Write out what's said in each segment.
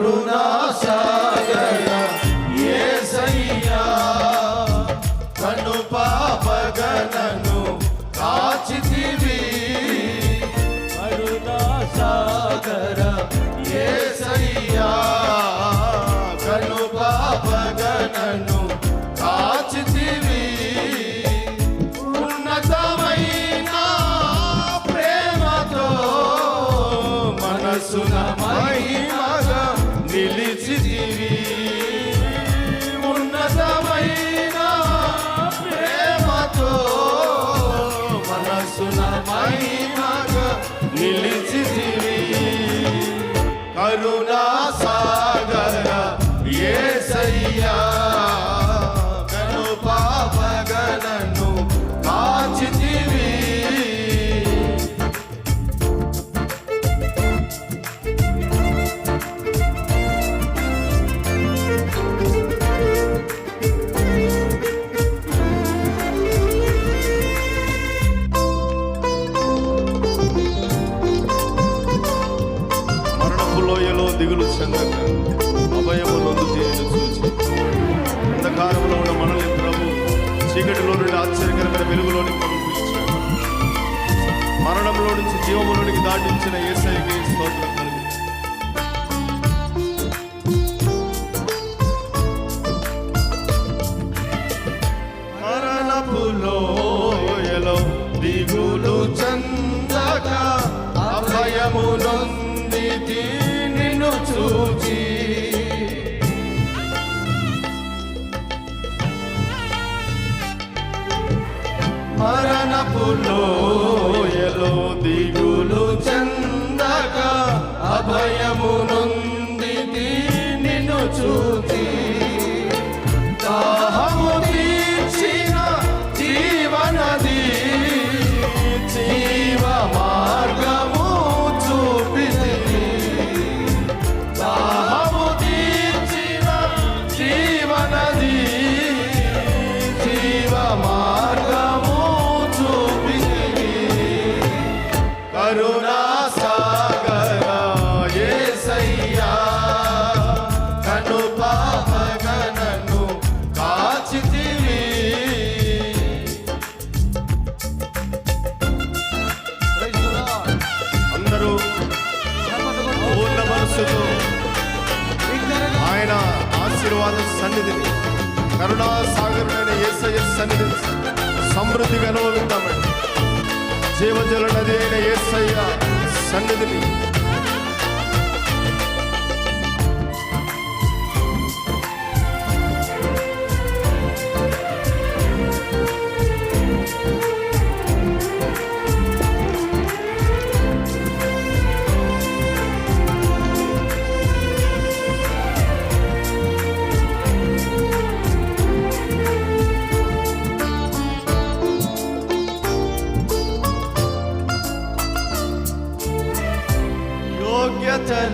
కరుణా సాగర యేసయ్యా కను పాపగనను కాచితివి కరుణా సాగర యేసయ్యా కను పాపగనను కాచితివి ఉన్నతమైన ప్రేమతో మనసున మహిమగా నిలిచితివి ఉన్నతమైన ప్రేమతో మనసున మహిమగా నిలిచితివి కరుణా సాగర యేసయ్యా కను పాపగనను కాచితివి దిగులు చెందక అభయములందు తీరిని చూచి అంధకారంలో ఉన్న మనల్ని ప్రభు చీకటిలో నుండి ఆశ్చర్యకరమైన వెలుగులోనికి పంపించాడు. మరణంలో నుంచి జీవములోనికి దాటించిన యేసయ్యకి స్తోత్రం కలుగు. మరణపు లోయలో దిగులు చెందక అభయమునంది నిన్ను చూచి మరణపు లోయలో దిగులు చెందక అభయమునంది నిన్ను చూచి దాహము తీర్చిన జీవనది జీవ మార్గము చూపితివి దాహము తీర్చిన జీవనది జీవ మార్గము చూపితివి కరుణా సాగర యేసయ్యా కను పాపగనను కాచితివి అందరూ పూర్ణ మనసుతో ఆయన ఆశీర్వాద సన్నిధిని కరుణా సాగరుడైన యేసయ్య సన్నిధిని సమృద్ధిగా అనుభవిద్దామండి. జీవజల నది అయిన యేసయ్య సన్నిధిని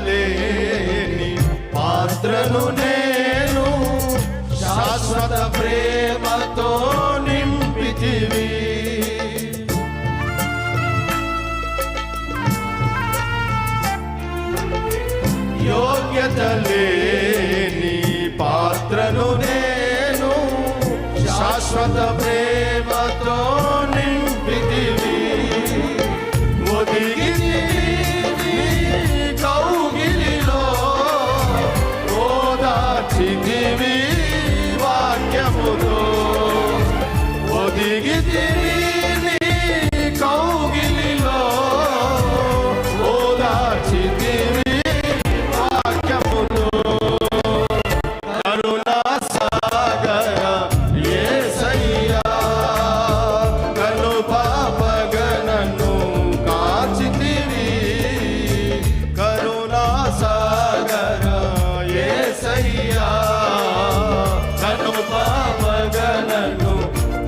లేని పాత్రను నేను శాశ్వత ప్రేమతో నింపితివి యోగ్యత లేని పాత్రను నేను శాశ్వత ప్రేమతో నింపితివి ఒదిగి ఓదార్చితివి వాక్యముతో ఒదిగితివి నీ కౌగిలిలో ఓదార్చితివి వాక్యముతో కరుణా సాగర యేసయ్యా కను పాపగనను కాచితివి కరుణా సాగర యేసయ్యా కను పాపగనను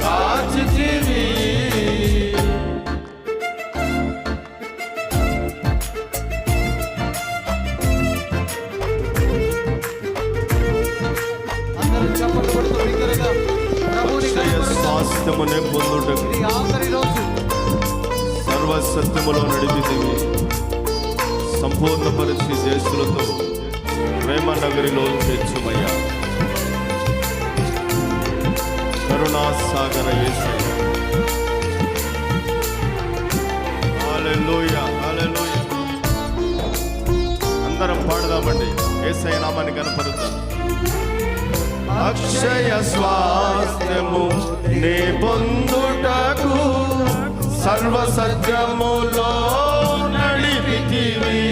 కాచితివి స్వాస్థ్యమునే పొందుటకు సర్వసత్యములో నడిపితివి సంపూర్ణ పరిస్థితి దేశులతో ప్రేమ నగరిలో చేర్చుమయ్యా. కరుణా సాగర యేసయ్య. హల్లెలూయా, హల్లెలూయా. అందరం పాడదామండి, యేసయ్య నామాన్ని కనపరుద్దాం. అక్షయ స్వాస్థ్యము నే పొందుటకు సర్వ సత్యములో నడిపితివి.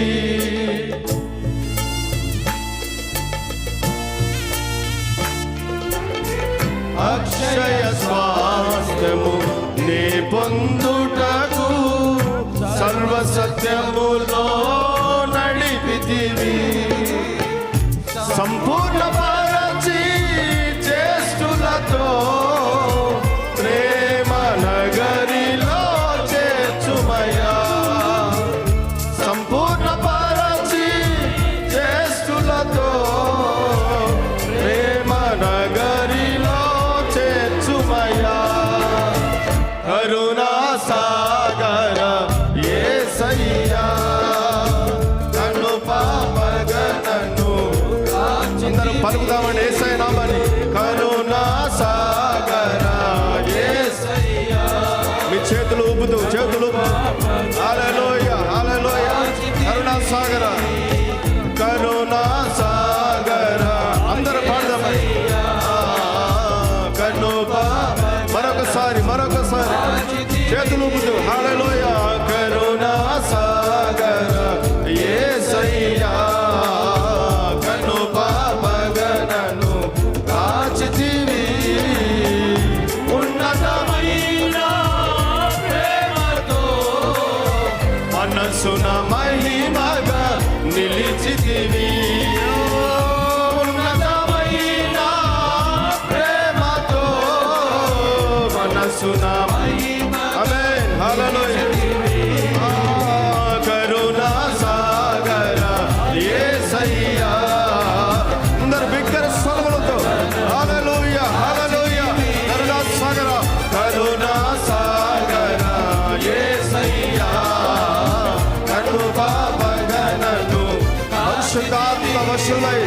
అక్షయ స్వాస్థ్యము నే పొందుటకు సర్వ సత్యములో నడిపితివి. సంపూర్ణ పరచి చేస్తులతో ప్రేమ నగరిలో చేర్చుమయ్యా. సంపూర్ణ పరచి చేస్తులతో ప్రేమ నగరిలో చేర్చుమయ్యా. కరుణా సాగర యేసయ్యా, నన్ను పాపగనను అందరం పలుకుదామండి యేసయ్య నామని. కరుణా సాగర యేసయ్యా. మీ చేతులు ఊపుతూ హల్లెలూయా, హల్లెలూయా. కరుణా సాగర, కరుణా సాగర. అందరూ పాడదామండి. మరొకసారి చేతులు ఊపుతూ హల్లెలూయా. కరుణా సాగర యేసయ్యా, కన్ను పాపగనను కాచితివి. ఉన్నతమైన ప్రేమతో మనసున మహిమగా నిలిచితివి. ఉన్నతమైన ప్రేమతో మనసున ఆమేన్, హల్లెలూయా. కరుణా సాగర యేసయ్యా. అందరు బిగ్గర స్వరములతో హల్లెలూయా, హల్లెలూయా. కరుణా సాగర, కరుణా సాగర యేసయ్యా, కన్ను పాపగనను పరిశుద్ధాత్మ వశులై